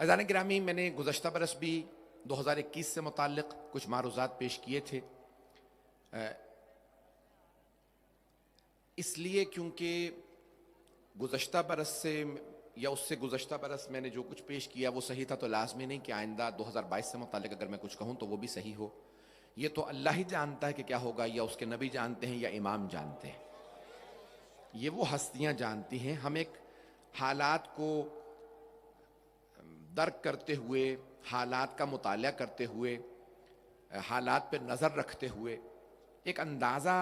अज़ान गिरामी, मैंने गुज़श्ता बरस भी 2021 से मुताल्लिक़ कुछ मारूज़ात पेश किए थे, इसलिए क्योंकि गुज़श्ता बरस से या उससे गुज़श्ता बरस मैंने जो कुछ पेश किया वो सही था, तो लाज़मी नहीं कि आइंदा 2022 से मुताल्लिक़ अगर मैं कुछ कहूँ तो वो भी सही हो। ये तो अल्लाह ही जानता है कि क्या होगा, या उसके नबी जानते हैं या इमाम जानते हैं, ये वो हस्तियाँ जानती हैं। हम एक हालात को दर्क करते हुए, हालात का मुताला करते हुए, हालात पे नज़र रखते हुए एक अंदाज़ा,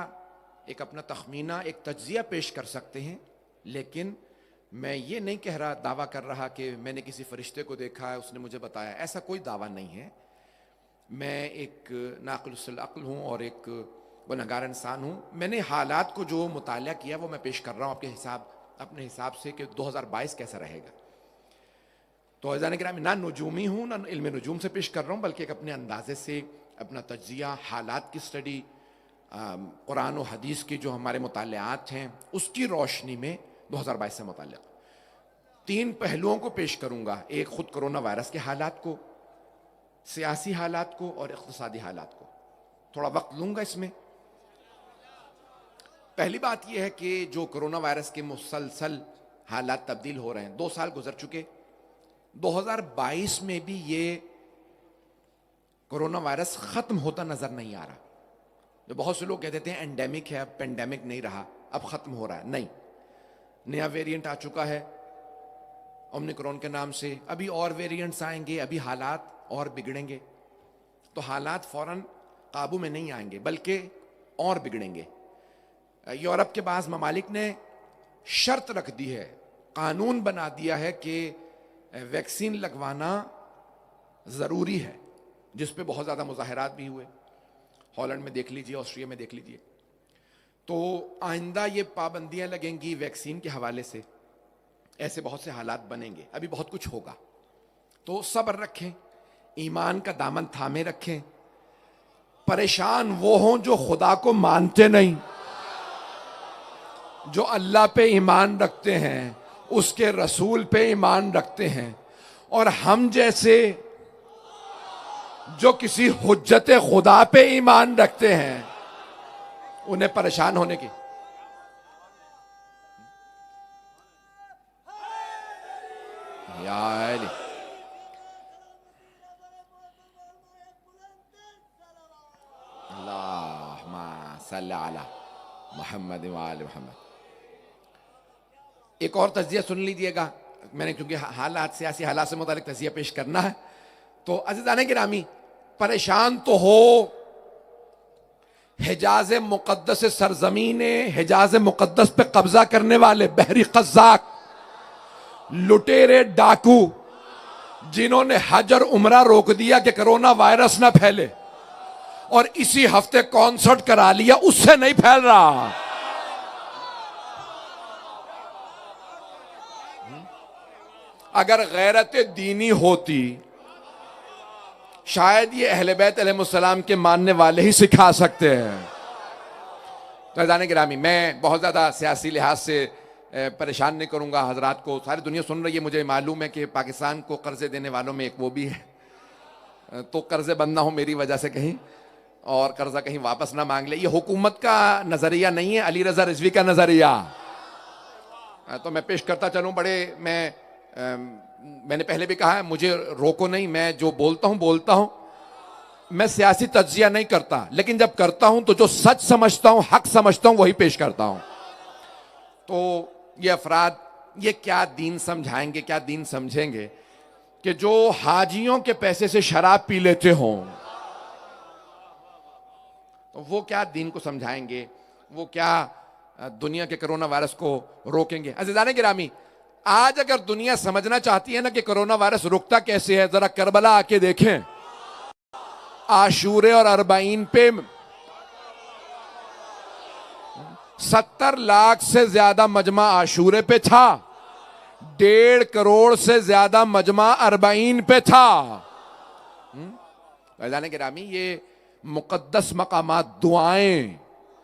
एक अपना तखमीना, एक तज्ज़िया पेश कर सकते हैं। लेकिन मैं ये नहीं कह रहा, दावा कर रहा कि मैंने किसी फरिश्ते को देखा है, उसने मुझे बताया, ऐसा कोई दावा नहीं है। मैं एक नाक़िल अक़्ल हूँ और एक गुनहगार इंसान हूँ। मैंने हालात को जो मुताला किया वो मैं पेश कर रहा हूँ अपने हिसाब से कि 2022 कैसा रहेगा। तो अज़ान गिरामी, ना नजूमी हूँ ना इल्म नजूम से पेश कर रहा हूँ, बल्कि एक अपने अंदाजे से अपना तज्ज़िया, हालात की स्टडी, कुरान और हदीस की जो हमारे मुतालियात हैं उसकी रोशनी में 2022 से मुताल्लिक़ 3 पहलुओं को पेश करूँगा। एक खुद कोरोना वायरस के हालात को, सियासी हालात को और इक़्तिसादी हालात को। थोड़ा वक्त लूँगा इसमें। पहली बात यह है कि जो कोरोना वायरस के मुसलसल हालात तब्दील हो रहे हैं, 2 साल गुजर चुके, 2022 में भी ये कोरोना वायरस खत्म होता नजर नहीं आ रहा। जो बहुत से लोग कहते हैं एंडेमिक है, अब पेंडेमिक नहीं रहा, अब खत्म हो रहा है, नहीं। नया वेरिएंट आ चुका है ओमिक्रॉन के नाम से, अभी और वेरिएंट्स आएंगे, अभी हालात और बिगड़ेंगे। तो हालात फौरन काबू में नहीं आएंगे बल्कि और बिगड़ेंगे। यूरोप के बाज़ ममालिक ने शर्त रख दी है, कानून बना दिया है कि वैक्सीन लगवाना ज़रूरी है, जिस पे बहुत ज़्यादा मुज़ाहरात भी हुए। हॉलैंड में देख लीजिए, ऑस्ट्रिया में देख लीजिए। तो आइंदा ये पाबंदियां लगेंगी वैक्सीन के हवाले से, ऐसे बहुत से हालात बनेंगे, अभी बहुत कुछ होगा। तो सब्र रखें, ईमान का दामन थामे रखें। परेशान वो हों जो खुदा को मानते नहीं, जो अल्लाह पे ईमान रखते हैं, उसके रसूल पे ईमान रखते हैं, और हम जैसे जो किसी हुज्जत खुदा पे ईमान रखते हैं, उन्हें परेशान होने की। या अली अल्लाहुम्मा सल्ली अला मुहम्मद व आले मुहम्मद। एक और तज्ज़िया सुन लीजिएगा, मैंने क्योंकि हालात, सियासी हालात से मुतालिक तज्ज़िया पेश करना है। तो अज़ीज़ान गिरामी, परेशान तो हो हिजाज मुक़द्दस सरजमीन हिजाज मुक़द्दस पे कब्जा करने वाले बहरी कज़्ज़ाक, लुटेरे, डाकू, जिन्होंने हज और उम्रा रोक दिया कि कोरोना वायरस ना फैले, और इसी हफ्ते कॉन्सर्ट करा लिया, उससे नहीं फैल रहा। अगर गैरत दीनी होती, शायद ये अहले बैत अलैहिस्सलाम के मानने वाले ही सिखा सकते हैं। तो अज़ान गिरामी, मैं बहुत ज़्यादा सियासी लिहाज से परेशान नहीं करूँगा हजरात को। सारी दुनिया सुन रही है, मुझे मालूम है कि पाकिस्तान को कर्जे देने वालों में एक वो भी है, तो कर्जे बंद ना हो मेरी वजह से कहीं, और कर्जा कहीं वापस ना मांग ले। ये हुकूमत का नज़रिया नहीं है, अली रज़ा रिजवी का नज़रिया। तो मैं पेश करता चलूँ। मैंने पहले भी कहा है, मुझे रोको नहीं, मैं जो बोलता हूं। मैं सियासी तज्जिया नहीं करता, लेकिन जब करता हूं तो जो सच समझता हूं, हक समझता हूं, वही पेश करता हूं। तो ये अफराद ये क्या दीन समझाएंगे, क्या दीन समझेंगे कि जो हाजियों के पैसे से शराब पी लेते हों, तो वो क्या दीन को समझाएंगे, वो क्या दुनिया के कोरोना वायरस को रोकेंगे। अज़ीज़ान गिरामी, आज अगर दुनिया समझना चाहती है ना कि कोरोना वायरस रुकता कैसे है, जरा करबला आके देखें। आशूरे और अरबाइन पे 70 लाख से ज्यादा मजमा आशूरे पे था, 1.5 करोड़ से ज्यादा मजमा अरबाइन पे था। अज़ीज़ान गिरामी, ये मुक़द्दस मकामात, दुआएं,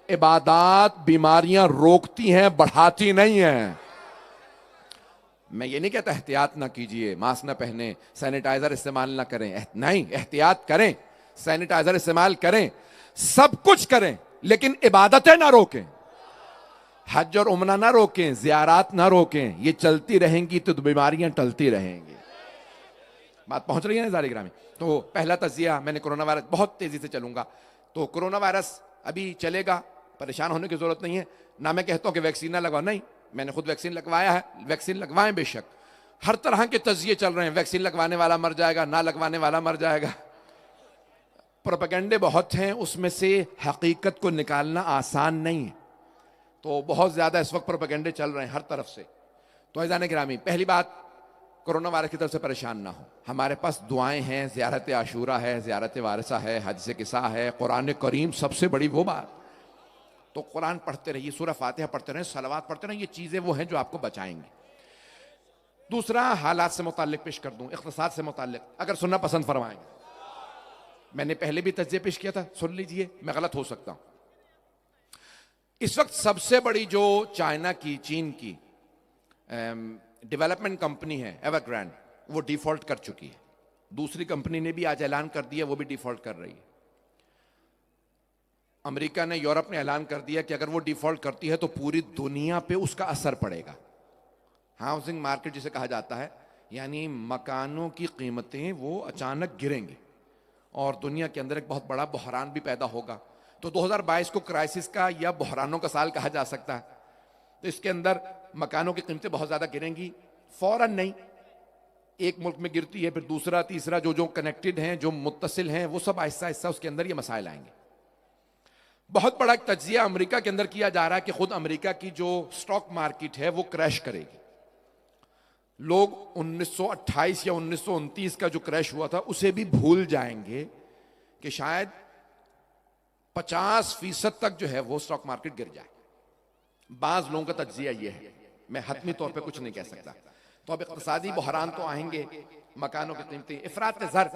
इबादात बीमारियां रोकती हैं, बढ़ाती नहीं हैं। मैं ये नहीं कहता एहतियात ना कीजिए, मास्क ना पहने, सैनिटाइजर इस्तेमाल ना करें, नहीं, एहतियात करें, सैनिटाइजर इस्तेमाल करें, सब कुछ करें, लेकिन इबादतें ना रोकें, हज और उमरा ना रोकें, ज़ियारात ना रोकें। ये चलती रहेंगी तो बीमारियां टलती रहेंगी। बात पहुंच रही है ना ज़ारे ग्रामी? तो पहला तज़िया, मैंने कोरोना वायरस, बहुत तेजी से चलूंगा, तो कोरोना वायरस अभी चलेगा, परेशान होने की जरूरत नहीं है। ना मैं कहता हूं कि वैक्सीन ना लगवाओ, नहीं, मैंने खुद वैक्सीन लगवाया है, वैक्सीन लगवाएं बेशक। हर तरह के तज़िये चल रहे हैं, वैक्सीन लगवाने वाला मर जाएगा, ना लगवाने वाला मर जाएगा। प्रोपेगेंडे बहुत हैं, उसमें से हकीकत को निकालना आसान नहीं है। तो बहुत ज़्यादा इस वक्त प्रोपेगेंडे चल रहे हैं हर तरफ से। तो अज़ीज़ान गिरामी, पहली बात, कोरोना वायरस की तरफ से परेशान ना हो। हमारे पास दुआएं हैं, ज़ियारत आशूरा है, ज़ियारत वारसा है, हज से किसा है, कुरान करीम सबसे बड़ी वो बात। तो कुरान पढ़ते रहिए, सूरह फातिहा पढ़ते रहें, सलवात पढ़ते रहें, ये चीज़ें वो हैं जो आपको बचाएंगी। दूसरा, हालात से मुताल्लिक पेश कर दूं, इक़्तिसाद से मुताल्लिक, अगर सुनना पसंद फरमाएंगे। मैंने पहले भी तज्ज़िया पेश किया था, सुन लीजिए, मैं गलत हो सकता हूं। इस वक्त सबसे बड़ी जो चाइना की, चीन की डेवलपमेंट कंपनी है एवरग्रांड, वो डिफॉल्ट कर चुकी है। दूसरी कंपनी ने भी आज ऐलान कर दिया वो भी डिफॉल्ट कर रही है। अमेरिका ने, यूरोप ने ऐलान कर दिया कि अगर वो डिफॉल्ट करती है तो पूरी दुनिया पे उसका असर पड़ेगा। हाउसिंग मार्केट जिसे कहा जाता है, यानी मकानों की कीमतें वो अचानक गिरेंगी और दुनिया के अंदर एक बहुत बड़ा बहरान भी पैदा होगा। तो 2022 को क्राइसिस का या बहरानों का साल कहा जा सकता है। तो इसके अंदर मकानों की कीमतें बहुत ज्यादा गिरेंगी, फौरन नहीं, एक मुल्क में गिरती है, फिर दूसरा, तीसरा, जो कनेक्टेड हैं, जो मुत्तसिल हैं, वो सब आहिस्ता आहिस्ता उसके अंदर ये मसाइल आएंगे। बहुत बड़ा तज्जिया अमेरिका के अंदर किया जा रहा है कि खुद अमेरिका की जो स्टॉक मार्केट है वो क्रैश करेगी। लोग 1928 या 1929 का जो क्रैश हुआ था उसे भी भूल जाएंगे कि शायद 50% तक जो है वो स्टॉक मार्केट गिर जाए। बाज लोगों का तज्जिया ये है, मैं हतमी तौर पे कुछ नहीं कह सकता। तो अब इक़्तिसादी बहरान तो आएंगे, मकानों की कीमतें, इफरात ज़र,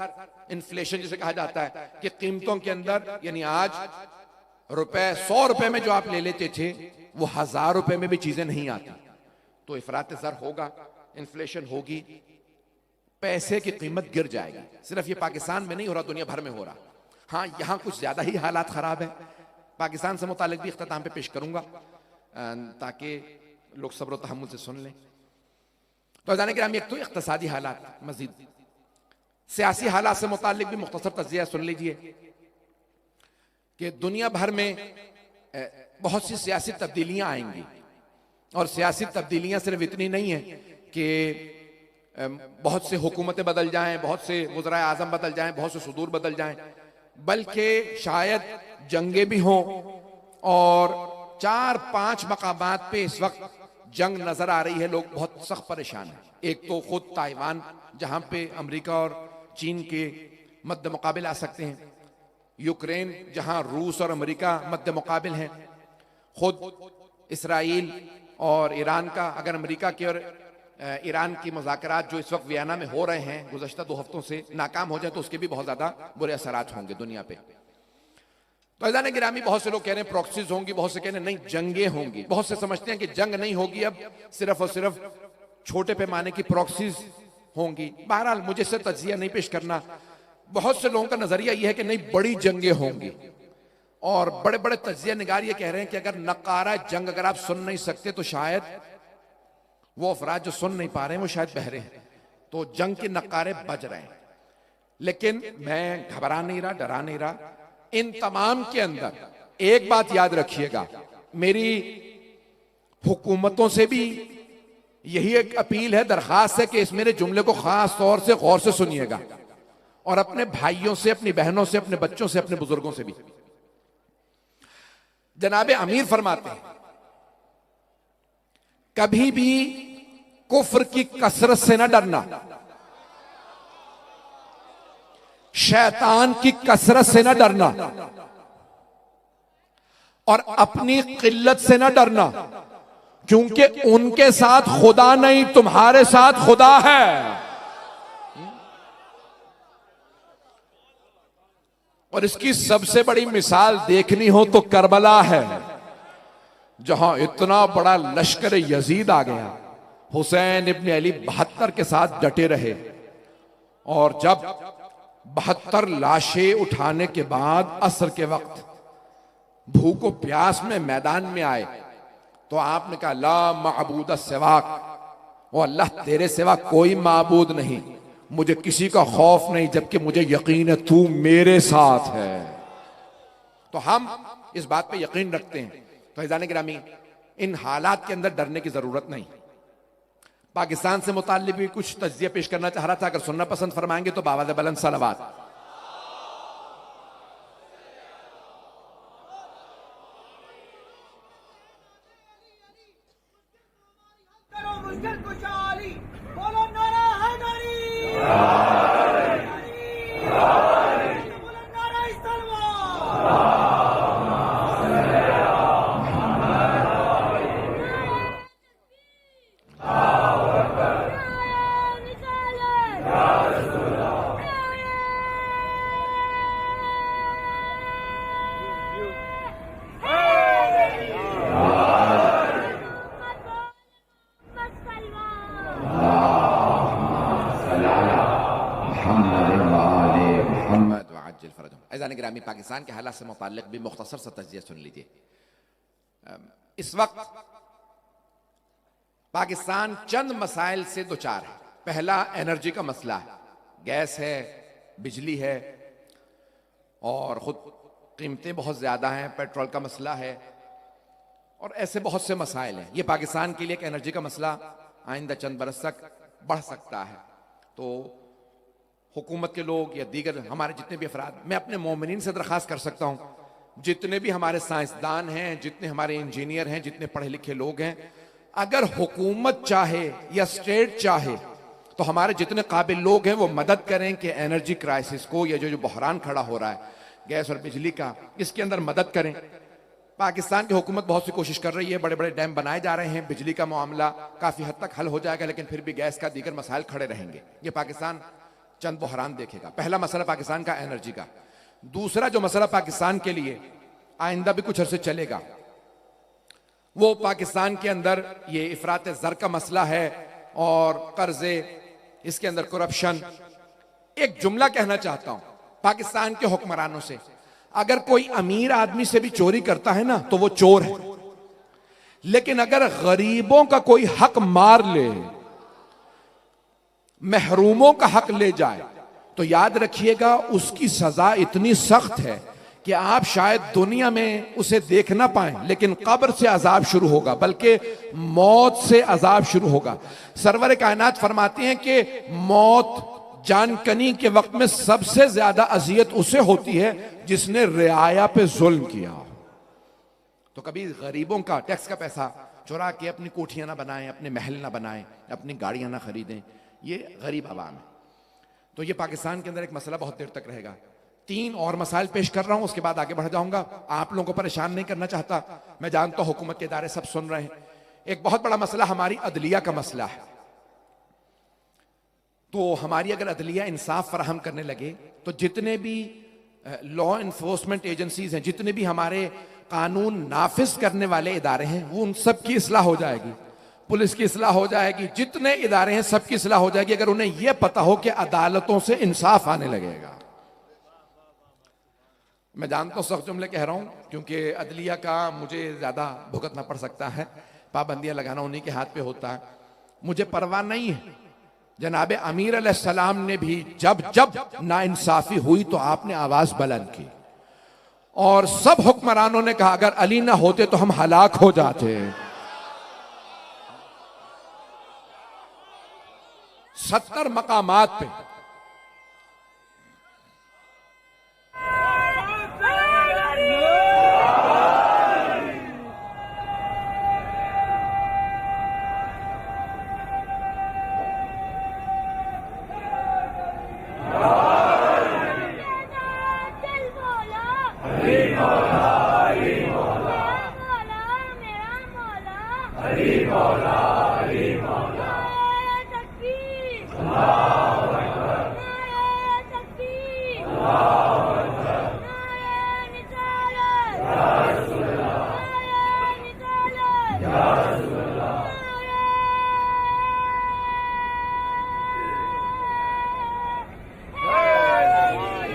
इन्फ्लेशन जिसे कहा जाता है कि कीमतों के अंदर, यानी आज रुपए 100 रुपए में जो आप ले लेते थे वो 1000 रुपए में भी चीजें नहीं आती। तो इफरात ज़र होगा, इन्फ्लेशन होगी, पैसे की कीमत गिर जाएगी। सिर्फ ये पाकिस्तान में नहीं हो रहा, दुनिया भर में हो रहा। हाँ, यहां कुछ ज्यादा ही हालात खराब है। पाकिस्तान से मुतालिक भी इख्तिताम पे पेश करूंगा ताकि लोग सब्र और तहम्मुल से सुन लें। तो जाने के एक तो इख्तिसादी हालात, मजीद सियासी हालात से मुतालिक भी मुख्तसर तज़किया सुन लीजिए कि दुनिया भर में बहुत सी सियासी तब्दीलियां आएंगी। और सियासी तब्दीलियां सिर्फ इतनी नहीं है कि बहुत से हुकूमतें बदल जाएं, बहुत से वज़राए आज़म बदल जाएं, बहुत से सुदूर बदल जाएं, बल्कि शायद जंगें भी हों। और 4-5 मकामात पे इस वक्त जंग नजर आ रही है, लोग बहुत सख्त परेशान हैं। एक तो खुद ताइवान, जहां पे अमेरिका और चीन के मद्दे मुकाबिल आ सकते हैं, यूक्रेन जहां रूस और अमेरिका मद्दे मुकाबिल हैं, खुद इसराइल और ईरान का, अगर अमेरिका की और ईरान की मुज़ाकरात जो इस वक्त वियना में हो रहे हैं गुज़श्ता 2 हफ्तों से, नाकाम हो जाए तो उसके भी बहुत ज्यादा बुरे असरात होंगे दुनिया पे। तो अज़ीज़ान गिरामी, बहुत से लोग कह रहे हैं प्रॉक्सीज होंगी, बहुत से कह रहे हैं नहीं जंगें होंगी, बहुत से समझते हैं कि जंग नहीं होगी, अब सिर्फ और सिर्फ छोटे पैमाने की प्रॉक्सीज होंगी। बहरहाल मुझे इससे तज्जिया नहीं पेश करना। बहुत से लोगों का नजरिया यह है कि नहीं, बड़ी जंगें होंगी। और बड़े बड़े तज्जिया निगार ये कह रहे हैं कि अगर नकारा जंग अगर आप सुन नहीं सकते तो शायद वो अफराद जो सुन नहीं पा रहे हैं वो शायद बहरे हैं, तो जंग के नकारे बज रहे हैं। लेकिन मैं घबरा नहीं रहा, डरा नहीं रहा। इन तमाम के अंदर एक बात याद रखिएगा, मेरी हुकूमतों से भी यही एक अपील है, दरखास्त है कि इस मेरे जुमले को खास तौर से गौर से सुनिएगा, और अपने भाइयों से, अपनी बहनों से, अपने बच्चों से, अपने बुजुर्गों से भी। जनाबे अमीर फरमाते हैं, कभी भी कुफ्र की कसरत से न डरना, शैतान की कसरत से न डरना, और अपनी किल्लत से न डरना, क्योंकि उनके साथ खुदा नहीं, तुम्हारे साथ खुदा है। और इसकी सबसे बड़ी मिसाल देखनी हो तो करबला है, जहां इतना बड़ा लश्कर यजीद आ गया हुसैन इब्न अली 72 के साथ डटे रहे, और जब 72 लाशें उठाने के बाद असर के वक्त भूख और प्यास में मैदान में आए तो आपने कहा ला माबूद सिवाक, ओ अल्लाह तेरे सिवा कोई माबूद नहीं, मुझे किसी का खौफ नहीं, जबकि मुझे यकीन है तू मेरे साथ है। तो हम इस बात पे यकीन रखते हैं। तो फैजान गिरामी, इन हालात के अंदर डरने की जरूरत नहीं। पाकिस्तान से मुताल्लिक भी कुछ तज्जिया पेश करना चाह रहा था, अगर सुनना पसंद फरमाएंगे तो बावाज़ बुलंद सलावत। गिरामी, पाकिस्तान के हालात से मुताल्लिक भी मुख्तसर सा तज्जिया सुन लीजिए। इस वक्त पाकिस्तान चंद मसाइल से दो चार है। पहला एनर्जी का मसला है, गैस है, बिजली है, और खुद कीमतें बहुत ज्यादा हैं, पेट्रोल का मसला है, और ऐसे बहुत से मसाइल हैं। ये पाकिस्तान के लिए एक एनर्जी का मसला आइंदा चंद बरस तक बढ़ सकता है। तो हुकूमत के लोग या दीगर हमारे जितने भी अफराद, मैं अपने मोमिनीन से दरख्वास्त कर सकता हूँ, जितने भी हमारे साइंसदान हैं, जितने हमारे इंजीनियर हैं, जितने पढ़े लिखे लोग हैं, अगर हुकूमत चाहे या स्टेट चाहे तो हमारे जितने काबिल लोग हैं वो मदद करें कि एनर्जी क्राइसिस को, या जो बहरान खड़ा हो रहा है गैस और बिजली का, इसके अंदर मदद करें। पाकिस्तान की हुकूमत बहुत सी कोशिश कर रही है, बड़े बड़े डैम बनाए जा रहे हैं, बिजली का मामला काफी हद तक हल हो जाएगा, लेकिन फिर भी गैस का दीगर मसाइल खड़े रहेंगे। ये पाकिस्तान चंद बहरान देखेगा। पहला मसला पाकिस्तान का एनर्जी का। दूसरा जो मसला पाकिस्तान के लिए आइंदा भी कुछ अरसे चलेगा, वो पाकिस्तान के अंदर ये इफरात ज़र का मसला है, और कर्जे, इसके अंदर करप्शन। एक जुमला कहना चाहता हूं पाकिस्तान के हुक्मरानों से, अगर कोई अमीर आदमी से भी चोरी करता है ना तो वो चोर है, लेकिन अगर गरीबों का कोई हक मार ले, महरूमों का हक ले जाए, तो याद रखिएगा उसकी सजा इतनी सख्त है कि आप शायद दुनिया में उसे देख ना पाएं, लेकिन कब्र से अजाब शुरू होगा, बल्कि मौत से अजाब शुरू होगा। सरवर कायनात फरमाते हैं कि मौत जानकनी के वक्त में सबसे ज्यादा अजियत उसे होती है जिसने रियाया पे जुल्म किया। तो कभी गरीबों का टैक्स का पैसा चुरा के अपनी कोठियां ना बनाएं, अपने महल ना बनाएं, अपनी गाड़ियां ना खरीदें, ये गरीब आवाम है। तो ये पाकिस्तान के अंदर एक मसला बहुत देर तक रहेगा। 3 और मसाइल पेश कर रहा हूं, उसके बाद आगे बढ़ जाऊंगा। आप लोगों को परेशान नहीं करना चाहता, मैं जानता हूं हुकूमत के इदारे सब सुन रहे हैं। एक बहुत बड़ा मसला हमारी अदलिया का मसला है। तो हमारी अगर अदलिया इंसाफ फराहम करने लगे तो जितने भी लॉ इन्फोर्समेंट एजेंसीज हैं, जितने भी हमारे कानून नाफिज करने वाले इदारे हैं, वो उन सब की इस्लाह हो जाएगी। पुलिस की इस्लाह हो जाएगी, जितने इदारे हैं सबकी इस्लाह हो जाएगी, अगर उन्हें यह पता हो कि अदालतों से इंसाफ आने लगेगा। मैं जानता हूं सख्त जुमले कह रहा हूं, क्योंकि अदलिया का मुझे ज्यादा भुगतना पड़ सकता है, पाबंदियां लगाना उन्हीं के हाथ पे होता है। मुझे परवाह नहीं है, जनाब अमीर अलैहिस्सलाम ने भी जब जब नाइंसाफी हुई तो आपने आवाज बुलंद की, और सब हुक्मरानों ने कहा अगर अली ना होते तो हम हलाक हो जाते। 70 मकामात पे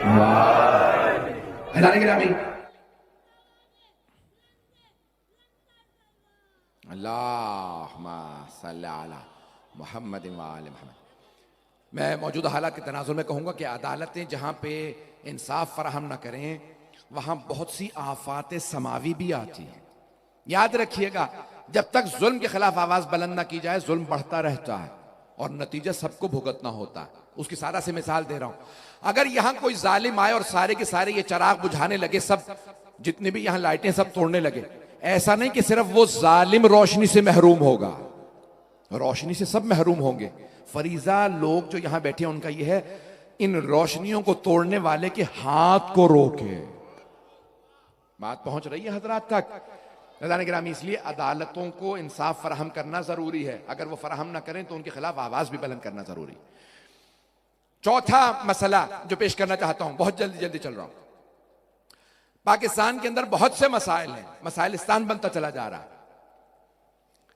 हज़ारे गिरामी, अल्लाहुम्मा सल्ली अला मुहम्मद व आले मुहम्मद। मैं मौजूदा हालात के तनाजुर में कहूँगा कि अदालतें जहाँ पे इंसाफ फराहम न करें वहाँ बहुत सी आफात समावी भी आती हैं। याद रखिएगा, जब तक जुल्म के खिलाफ आवाज़ बुलंद ना की जाए जुल्म बढ़ता रहता है और नतीजा सबको भुगतना होता है। उसकी सारा से मिसाल दे रहा हूँ। अगर यहाँ कोई जालिम आए और सारे के सारे ये चराग बुझाने लगे, सब जितने भी यहाँ लाइटें सब तोड़ने लगे, ऐसा नहीं कि सिर्फ वो जालिम रोशनी से महरूम होगा, रोशनी से सब महरूम होंगे। फरीजा लोग जो यहां बैठे हैं उनका यह है, इन रोशनियों को तोड़ने वाले के हाथ को रोके। बात पहुंच रही है हजरात तक? नज़ारे गिरामी, इसलिए अदालतों को इंसाफ फराहम करना जरूरी है। अगर वो फराहम ना करें तो उनके खिलाफ आवाज भी बुलंद करना जरूरी। चौथा मसला जो पेश करना चाहता हूं, बहुत जल्दी जल्दी चल रहा हूं। पाकिस्तान के अंदर बहुत से मसाइल हैं, मसाइलिस्तान बनता चला जा रहा है,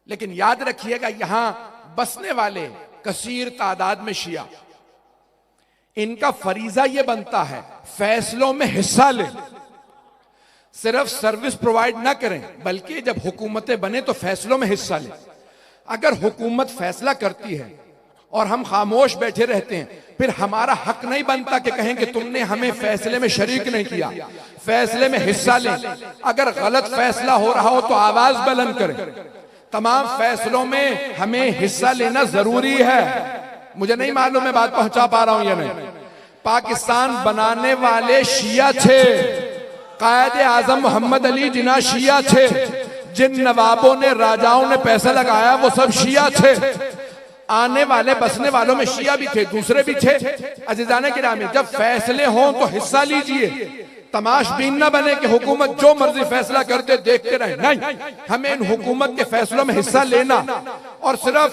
लेकिन याद रखिएगा यहां बसने वाले कसीर तादाद में शिया, इनका फरीजा यह बनता है फैसलों में हिस्सा लें। सिर्फ सर्विस प्रोवाइड ना करें, बल्कि जब हुकूमतें बने तो फैसलों में हिस्सा लें। अगर हुकूमत फैसला करती है और हम खामोश बैठे रहते हैं, फिर हमारा हक नहीं बनता कि कहें कि तुमने हमें फैसले में शरीक नहीं किया। फैसले में हिस्सा लें। अगर गलत फैसला हो रहा हो तो आवाज बुलंद करें। तमाम फैसलों में हमें हिस्सा लेना जरूरी है। मुझे नहीं मालूम मैं बात पहुंचा पा रहा हूं या नहीं। पाकिस्तान बनाने वाले शिया थे, कायदे आजम मोहम्मद अली जिन्ना शिया थे, जिन नवाबों ने राजाओं ने पैसा लगाया वो सब शिया थे। आने वाले बसने वालों में शिया भी थे, दूसरे भी थे। अजीजाने गिरामी, जब फैसले हों तो हिस्सा लीजिए। तमाशबीन न बने कि हुकूमत जो मर्जी फैसला करते देखते रहे। नहीं, हमें इन हुकूमत के फैसलों में हिस्सा लेना और सिर्फ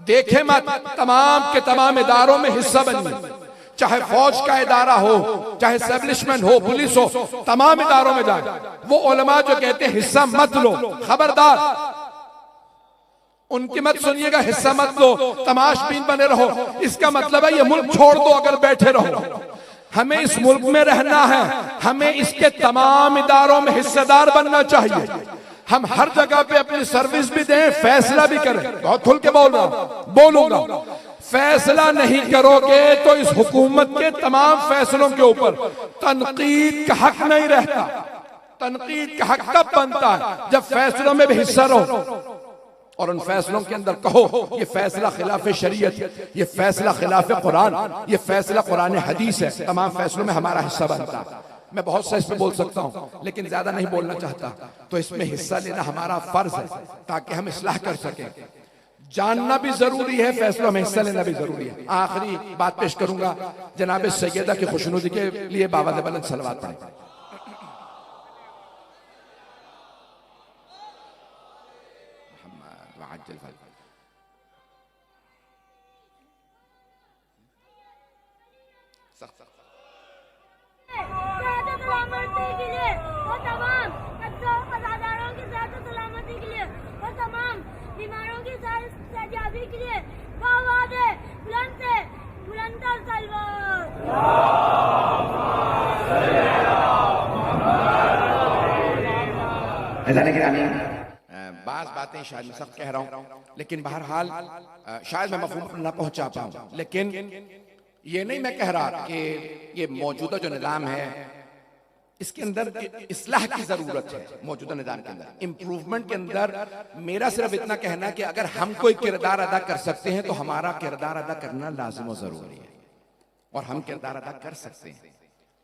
देखे मत, तमाम के तमाम इदारों में हिस्सा बनिए। चाहे फौज का इदारा हो, चाहे एस्टेब्लिशमेंट हो, पुलिस हो, तमाम इदारों में जाए। वो उलमा जो कहते हैं हिस्सा मत लो, खबरदार उनकी मत सुनिएगा, हिस्सा मत लो, तमाशबीन बने रहो। इसका मतलब है ये मुल्क छोड़ दो अगर बैठे रहो। हमें इस मुल्क में रहना है, हमें इसके तमाम इदारों में हिस्सेदार बनना चाहिए। हम हर जगह पे अपनी सर्विस भी दें, फैसला भी करें। बहुत खुल के बोलूंगा। फैसला नहीं करोगे तो इस हुकूमत के तमाम फैसलों के ऊपर तनकीद का हक नहीं रहता। तनकीद का हक तब बनता है जब फैसलों में भी हिस्सा रहो और उन फैसलों के अंदर कहो ये फैसला खिलाफ शरीयत, ये फैसला खिलाफ कुरान, ये फैसला कुरान हदीस है। तमाम फैसलों में हमारा हिस्सा बनता है। मैं बहुत सा इसमें बोल सकता हूं, लेकिन ज्यादा नहीं बोलना चाहता। तो इसमें हिस्सा लेना हमारा फर्ज है ताकि हम इस्लाह कर सकें। जानना भी जरूरी है, फैसलों में हिस्सा लेना भी जरूरी है। आखिरी बात पेश करूंगा, जनाब सैयदा की खुशनुदी के लिए बाबा बुलंद सलवात है। सलामती के लिए और तमाम अज़ादारों की सलामती के लिए और तमाम बीमारों की सजाबी के लिए आवाज़ बुलंद से बुलंदर तलवार। बाज़ बातें शायद मैं सख्त कह रहा हूं, लेकिन बहरहाल शायद मैं मफ़हूम ना पहुंचा पाऊं। लेकिन ये नहीं मैं कह रहा कि ये मौजूदा जो निज़ाम है इसके अंदर इस्लाह की जरूरत है। मौजूदा निज़ाम के अंदर इम्प्रूवमेंट के अंदर मेरा सिर्फ इतना कहना कि अगर हम कोई किरदार अदा कर सकते हैं तो हमारा किरदार अदा करना लाजिम और जरूरी है। और हम किरदार अदा कर सकते हैं,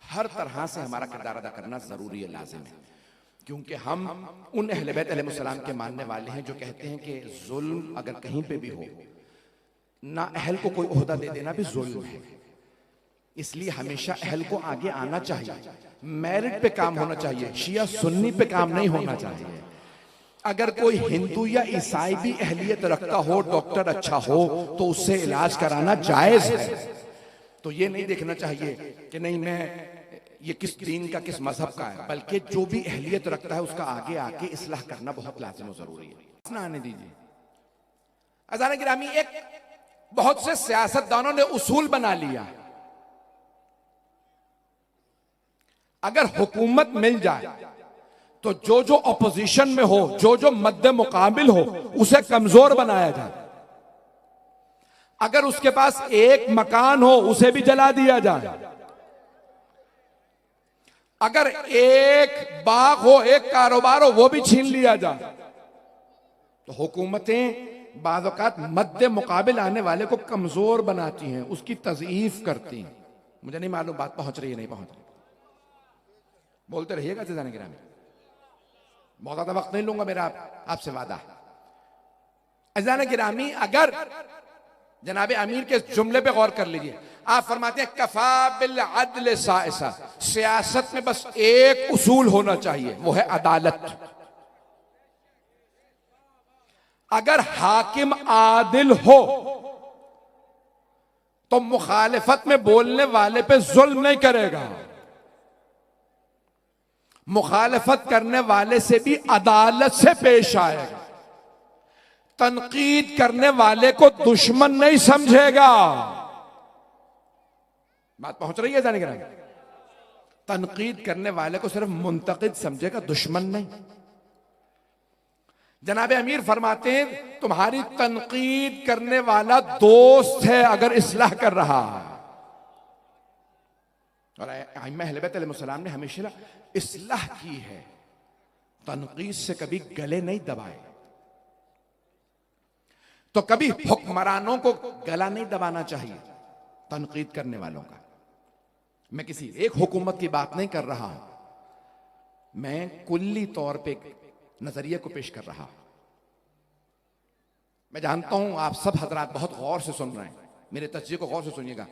हर तरह से हमारा किरदार अदा करना जरूरी है, लाजिम है। क्योंकि हम उन अहले बैत अलैहिस्सलाम के मानने वाले हैं जो कहते हैं कि जुल्म अगर कहीं पे भी हो, ना अहल को कोई ओहदा दे देना भी जुल्म है। इसलिए हमेशा अहल को आगे आना चाहिए, मेरिट पे काम होना चाहिए, शिया सुन्नी पे काम नहीं होना चाहिए। अगर कोई हिंदू या ईसाई भी अहलियत रखता हो, डॉक्टर अच्छा हो, तो उससे इलाज कराना जायज है। तो ये नहीं देखना चाहिए कि नहीं मैं ये किस दीन का किस मजहब का है, बल्कि जो भी अहलियत रखता है उसका आगे आके इस्लाह करना बहुत लाजिम और जरूरी है। आने दीजिए। अज़ान गिरामी, एक बहुत से सियासतदानों ने उसूल बना लिया अगर हुकूमत मिल जाए तो जो जो अपोजिशन में हो, जो जो मद्दे मुकाबिल हो, उसे कमजोर बनाया जाए। अगर उसके पास एक मकान हो उसे भी जला दिया जाए। अगर एक बाग हो, एक कारोबार हो, वो भी छीन लिया जाए। तो हुकूमतें बाज़ औक़ात मद्दे मुकाबिल आने वाले को कमजोर बनाती हैं, उसकी तज़ईफ करती हैं। मुझे नहीं मालूम बात पहुंच रही है नहीं पहुंच रही, बोलते रहिएगा अज़ीज़ान गिरामी। बहुत ज्यादा वक्त नहीं लूंगा मेरा आपसे वादा। अज़ीज़ान गिरामी, अगर जनाबे अमीर के जुमले पे गौर कर लीजिए, आप फरमाते हैं कफा बिल अदल साइसा, सियासत में बस एक उसूल होना चाहिए, वो है अदालत। अगर हाकिम आदिल हो तो मुखालिफत में बोलने वाले पे जुल्म नहीं करेगा, मुखालिफत करने वाले से भी अदालत से पेश आएगा, तनकीद करने वाले को दुश्मन नहीं समझेगा। बात पहुंच रही है जाने के? तनकीद करने वाले को सिर्फ मुंतकिद समझेगा, दुश्मन नहीं। जनाबे अमीर फरमाते हैं तुम्हारी तनकीद करने वाला दोस्त है अगर इस्लाह कर रहा है। और अइम्मा अहले बैत अलैहिमुस्सलाम ने हमेशा इस्लाह की है, तनकीद से कभी गले नहीं दबाए। तो कभी हुक्मरानों को गला नहीं दबाना चाहिए तनकीद करने वालों का। मैं किसी एक हुकूमत की बात नहीं कर रहा हूं, मैं कुल्ली तौर पे नजरिए को पेश कर रहा हूं। मैं जानता हूं आप सब हजरात बहुत गौर से सुन रहे हैं, मेरे तज्जिए को गौर से सुनिएगा।